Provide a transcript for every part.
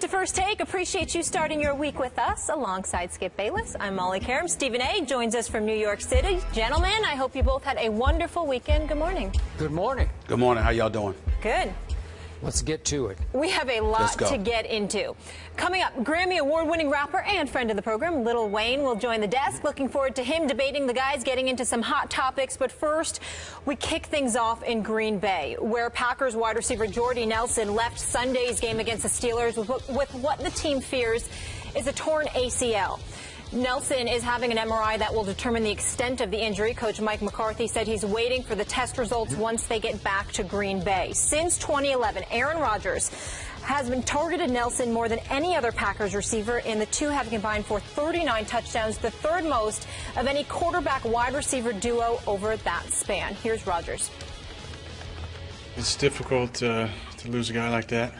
into First Take. Appreciate you starting your week with us alongside Skip Bayless. I'm Molly Karam. Stephen A. joins us from New York City. Gentlemen, I hope you both had a wonderful weekend. Good morning. Good morning. Good morning. How y'all doing? Good. Let's get to it. We have a lot to get into. Coming up, Grammy Award-winning rapper and friend of the program, Lil Wayne, will join the desk. Looking forward to him debating the guys, getting into some hot topics. But first, we kick things off in Green Bay, where Packers wide receiver Jordy Nelson left Sunday's game against the Steelers with what the team fears is a torn ACL. Nelson is having an MRI that will determine the extent of the injury. Coach Mike McCarthy said he's waiting for the test results once they get back to Green Bay. Since 2011, Aaron Rodgers has been targeted Nelson more than any other Packers receiver, and the two have combined for 39 touchdowns, the third most of any quarterback-wide receiver duo over that span. Here's Rodgers. It's difficult to lose a guy like that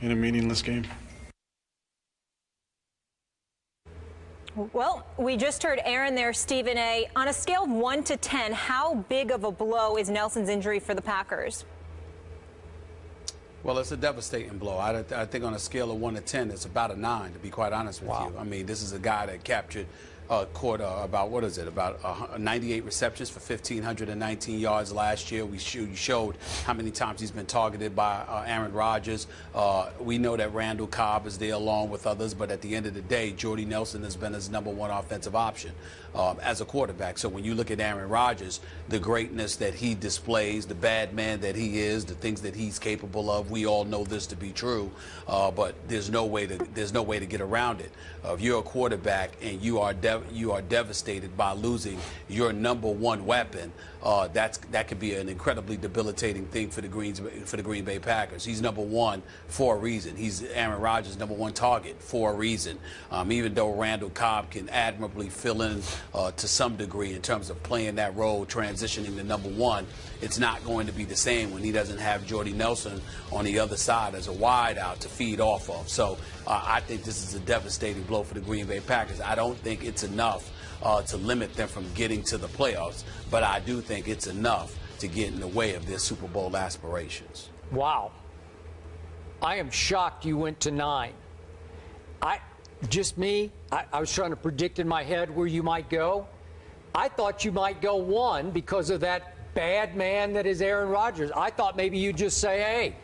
in a meaningless game. Well, we just heard Aaron there, Stephen A. On a scale of 1 to 10, how big of a blow is Nelson's injury for the Packers? Well, it's a devastating blow. I think on a scale of 1 to 10, it's about a 9, to be quite honest with you. I mean, this is a guy that caught about 98 receptions for 1,519 yards last year. We showed how many times he's been targeted by Aaron Rodgers. We know that Randall Cobb is there along with others, but at the end of the day, Jordy Nelson has been his #1 offensive option as a quarterback. So when you look at Aaron Rodgers, the greatness that he displays, the bad man that he is, the things that he's capable of, we all know this to be true. But there's no way to get around it. If you're a quarterback and you are devastated by losing your #1 weapon, that could be an incredibly debilitating thing for the Green Bay Packers. He's #1 for a reason. He's Aaron Rodgers' #1 target for a reason. Even though Randall Cobb can admirably fill in to some degree in terms of playing that role, transitioning to #1, it's not going to be the same when he doesn't have Jordy Nelson on the other side as a wide out to feed off of. So I think this is a devastating blow for the Green Bay Packers. I don't think it's enough to limit them from getting to the playoffs, but I do think it's enough to get in the way of their Super Bowl aspirations. Wow. I am shocked you went to 9. I was trying to predict in my head where you might go. I thought you might go 1 because of that bad man that is Aaron Rodgers. I thought maybe you'd just say, hey,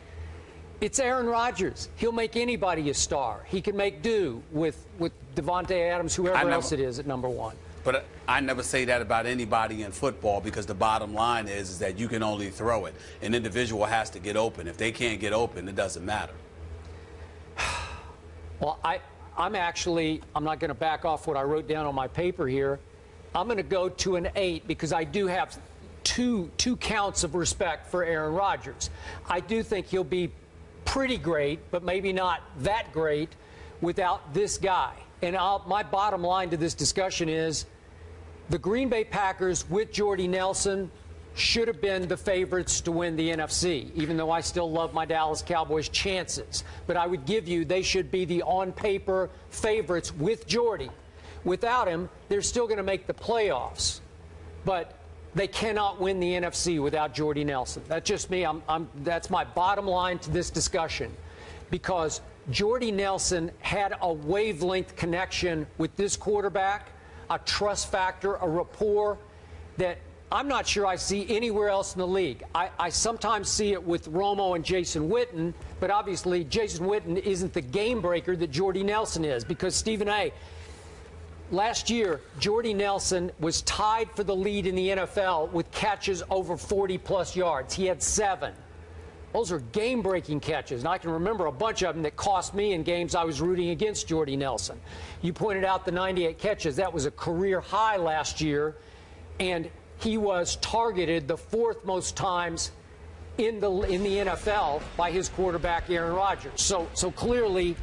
it's Aaron Rodgers. He'll make anybody a star. He can make do with Davante Adams, whoever else it is at #1. But I never say that about anybody in football, because the bottom line is that you can only throw it. An individual has to get open. If they can't get open, it doesn't matter. Well, I'm not going to back off what I wrote down on my paper here. I'm going to go to an 8 because I do have two counts of respect for Aaron Rodgers. I do think he'll be pretty great, but maybe not that great without this guy. And my bottom line to this discussion is the Green Bay Packers with Jordy Nelson should have been the favorites to win the NFC, even though I still love my Dallas Cowboys chances. But I would give you they should be the on-paper favorites with Jordy. Without him, they're still going to make the playoffs. But they cannot win the NFC without Jordy Nelson. That's just me. That's my bottom line to this discussion, because Jordy Nelson had a wavelength connection with this quarterback, a trust factor, a rapport that I'm not sure I see anywhere else in the league. I sometimes see it with Romo and Jason Witten, but obviously Jason Witten isn't the game breaker that Jordy Nelson is, because Stephen A., last year, Jordy Nelson was tied for the lead in the NFL with catches over 40-plus yards. He had 7. Those are game-breaking catches, and I can remember a bunch of them that cost me in games I was rooting against Jordy Nelson. You pointed out the 98 catches. That was a career high last year, and he was targeted the 4th most times in the NFL by his quarterback, Aaron Rodgers. So clearly,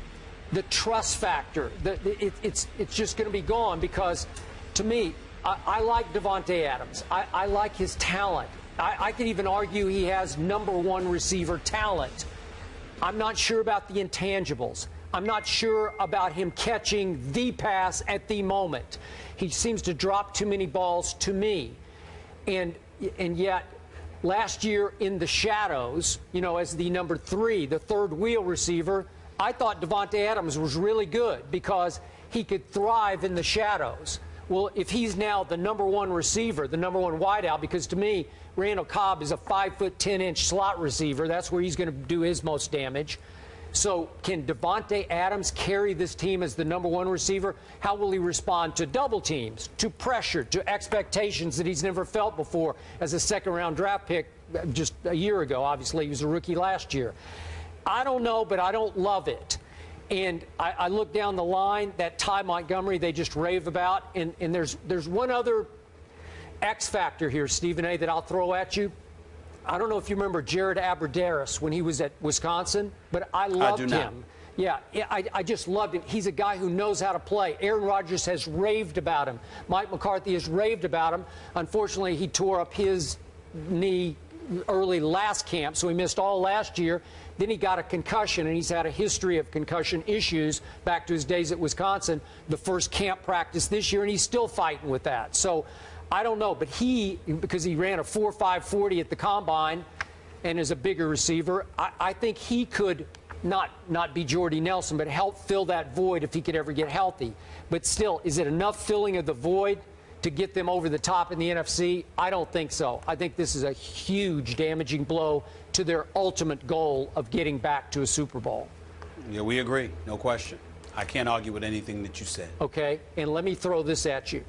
the trust factor, it's just going to be gone, because, to me, I like Davante Adams. I like his talent. I could even argue he has #1 receiver talent. I'm not sure about the intangibles. I'm not sure about him catching the pass at the moment. He seems to drop too many balls to me. And yet, last year in the shadows, as the #3, the third wheel receiver, I thought Davante Adams was really good because he could thrive in the shadows. Well, if he's now the #1 receiver, the #1 wideout, because to me, Randall Cobb is a 5'10" slot receiver. That's where he's going to do his most damage. So can Davante Adams carry this team as the #1 receiver? How will he respond to double teams, to pressure, to expectations that he's never felt before as a second-round draft pick just a year ago? Obviously, he was a rookie last year. I don't know, but I don't love it. And I look down the line, that Ty Montgomery they just rave about, and there's one other X factor here, Stephen A., that I'll throw at you. I don't know if you remember Jared Abbrederis when he was at Wisconsin, but I loved him. Yeah, I just loved him. He's a guy who knows how to play. Aaron Rodgers has raved about him. Mike McCarthy has raved about him. Unfortunately, he tore up his knee early last camp, so he missed all last year. Then he got a concussion, and he's had a history of concussion issues back to his days at Wisconsin. The first camp practice this year, and he's still fighting with that. So I don't know, but because he ran a 4.5 40 at the combine and is a bigger receiver, I think he could not be Jordy Nelson, but help fill that void if he could ever get healthy. But still, is it enough filling of the void to get them over the top in the NFC? I don't think so. I think this is a huge damaging blow to their ultimate goal of getting back to a Super Bowl. Yeah, we agree. No question. I can't argue with anything that you said. Okay, and let me throw this at you.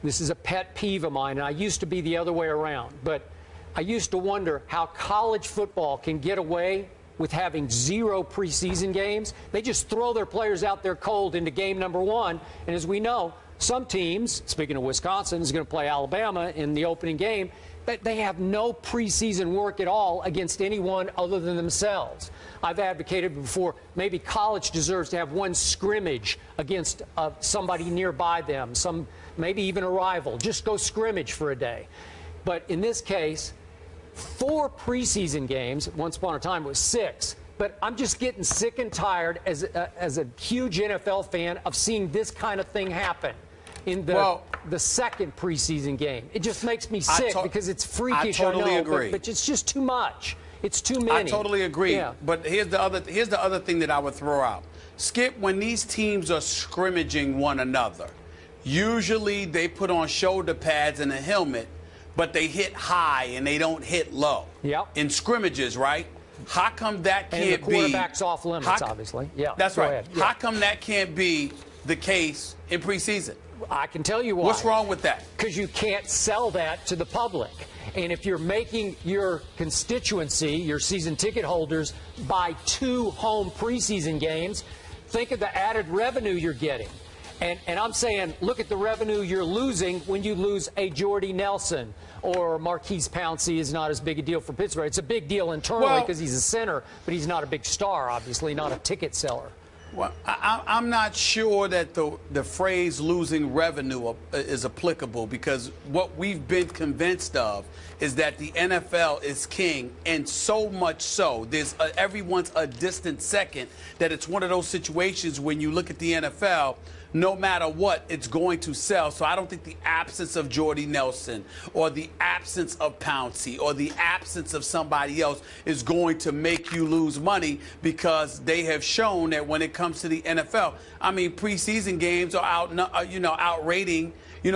This is a pet peeve of mine, and I used to be the other way around, but I used to wonder how college football can get away with having 0 preseason games. They just throw their players out there cold into game #1, and as we know, some teams, speaking of Wisconsin, is going to play Alabama in the opening game. They have no preseason work at all against anyone other than themselves. I've advocated before maybe college deserves to have one scrimmage against somebody nearby them, maybe even a rival. Just go scrimmage for a day. But in this case, 4 preseason games. Once upon a time it was 6. But I'm just getting sick and tired as a huge NFL fan of seeing this kind of thing happen in the second preseason game. It just makes me sick because it's freakish. I totally know, agree. But it's just too much. It's too many. I totally agree. Yeah. But here's the other thing that I would throw out. Skip, when these teams are scrimmaging one another, usually they put on shoulder pads and a helmet, but they hit high and they don't hit low. Yep. In scrimmages, right? How come that can't be? And the quarterback's off limits, obviously. Yeah. That's right. Ahead. Yeah. How come that can't be the case in preseason? I can tell you why. What's wrong with that? Because you can't sell that to the public. And if you're making your constituency, your season ticket holders, buy 2 home preseason games, think of the added revenue you're getting. And I'm saying, look at the revenue you're losing when you lose a Jordy Nelson or Marquise Pouncey is not as big a deal for Pittsburgh. It's a big deal internally because he's a center, but he's not a big star, obviously, not a ticket seller. Well, I'm not sure that the phrase losing revenue is applicable, because what we've been convinced of is that the NFL is king, and so much so, everyone's a distant second, that it's one of those situations when you look at the NFL, no matter what, it's going to sell. So I don't think the absence of Jordy Nelson or the absence of Pouncey or the absence of somebody else is going to make you lose money, because they have shown that when it comes to the NFL, I mean, preseason games are outrating,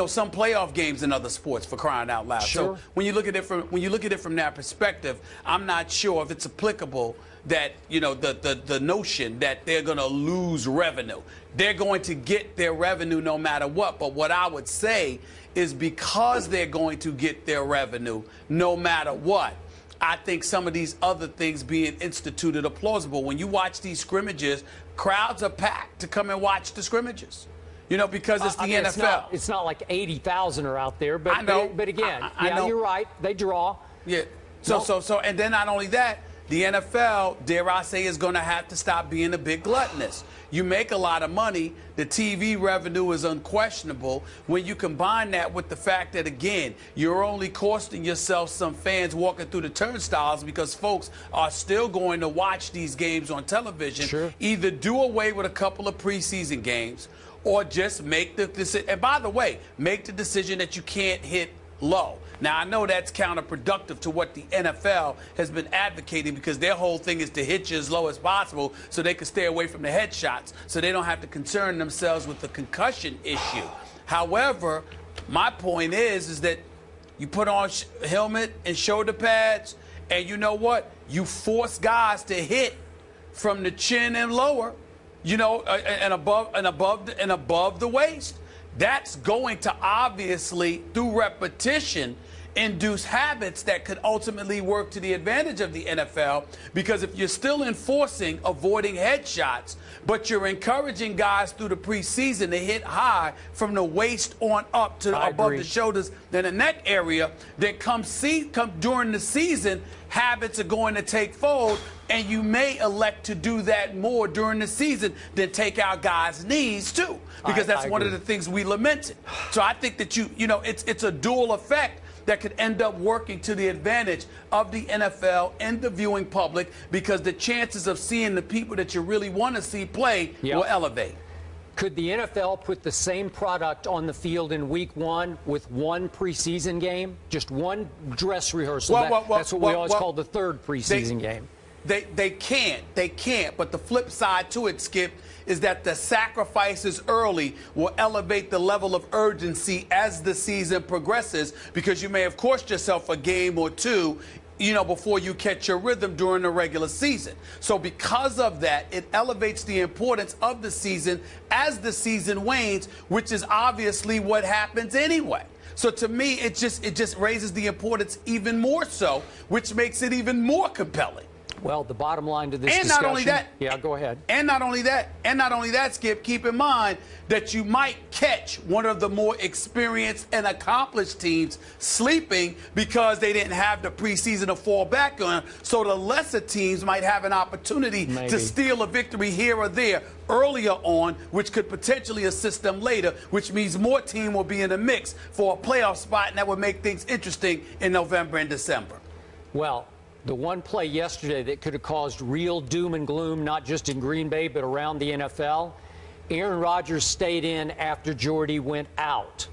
some playoff games in other sports, for crying out loud. Sure. So when you look at it from that perspective, I'm not sure if it's applicable that, the notion that they're going to lose revenue. They're going to get their revenue no matter what. But what I would say is, because they're going to get their revenue no matter what, I think some of these other things being instituted are plausible. When you watch these scrimmages, crowds are packed to come and watch the scrimmages. Because it's the NFL. It's not like 80,000 are out there, but I know. But again, I know. You're right. They draw. Yeah. So, and then not only that, the NFL, dare I say, is going to have to stop being a big gluttonous. You make a lot of money. The TV revenue is unquestionable. When you combine that with the fact that, again, you're only costing yourself some fans walking through the turnstiles, because folks are still going to watch these games on television. Sure. Either do away with a couple of preseason games, or just make the decision. And by the way, make the decision that you can't hit low. Now, I know that's counterproductive to what the NFL has been advocating, because their whole thing is to hit you as low as possible so they can stay away from the headshots, so they don't have to concern themselves with the concussion issue. However, my point is that you put on helmet and shoulder pads, and you know what? You force guys to hit from the chin and lower, you know, and above the waist. That's going to obviously, through repetition, induce habits that could ultimately work to the advantage of the NFL, because if you're still enforcing avoiding headshots, but you're encouraging guys through the preseason to hit high from the waist on up to above the shoulders and the neck area, then come during the season, habits are going to take fold, and you may elect to do that more during the season than take out guys' knees too, because that's one of the things we lamented. So I think that you know, it's a dual effect that could end up working to the advantage of the NFL and the viewing public, because the chances of seeing the people that you really want to see play will elevate. Could the NFL put the same product on the field in week 1 with one preseason game? Just one dress rehearsal? That's what we always call the third preseason game. They can't. But the flip side to it, Skip, is that the sacrifices early will elevate the level of urgency as the season progresses, because you may have cost yourself a game or two, you know, before you catch your rhythm during the regular season. So because of that, it elevates the importance of the season as the season wanes, which is obviously what happens anyway. So to me, it just raises the importance even more so, which makes it even more compelling. Well, the bottom line to this discussion... not only that... Yeah, go ahead. And not only that, Skip, keep in mind that you might catch one of the more experienced and accomplished teams sleeping because they didn't have the preseason to fall back on. So the lesser teams might have an opportunity to steal a victory here or there earlier on, which could potentially assist them later, which means more team will be in the mix for a playoff spot, and that would make things interesting in November and December. Well, the one play yesterday that could have caused real doom and gloom, not just in Green Bay, but around the NFL, Aaron Rodgers stayed in after Jordy went out.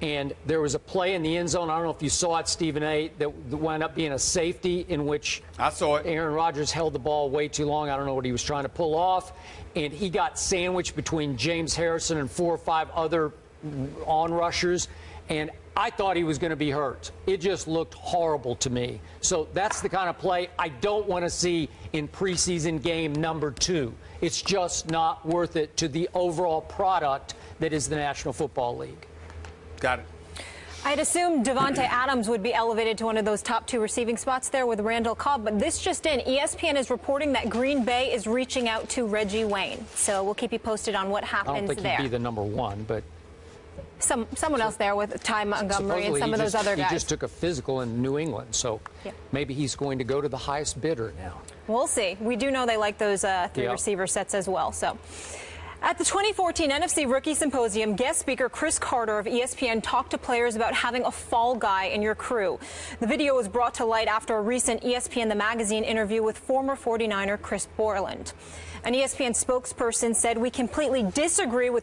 And there was a play in the end zone, I don't know if you saw it, Stephen A., that wound up being a safety in which I saw it. Aaron Rodgers held the ball way too long. I don't know what he was trying to pull off. And he got sandwiched between James Harrison and 4 or 5 other on-rushers. And I thought he was going to be hurt. It just looked horrible to me. So that's the kind of play I don't want to see in preseason game number 2. It's just not worth it to the overall product that is the National Football League. Got it. I'd assume Devontae Adams would be elevated to one of those top 2 receiving spots there with Randall Cobb, but this just in, ESPN is reporting that Green Bay is reaching out to Reggie Wayne. So we'll keep you posted on what happens there. I don't think he'd be the number 1, but... Someone else there with Ty Montgomery and some of those other guys. He just took a physical in New England, so maybe he's going to go to the highest bidder now. We'll see. We do know they like those 3 receiver sets as well. So, at the 2014 NFC Rookie Symposium, guest speaker Chris Carter of ESPN talked to players about having a fall guy in your crew. The video was brought to light after a recent ESPN The Magazine interview with former 49er Chris Borland. An ESPN spokesperson said, "We completely disagree with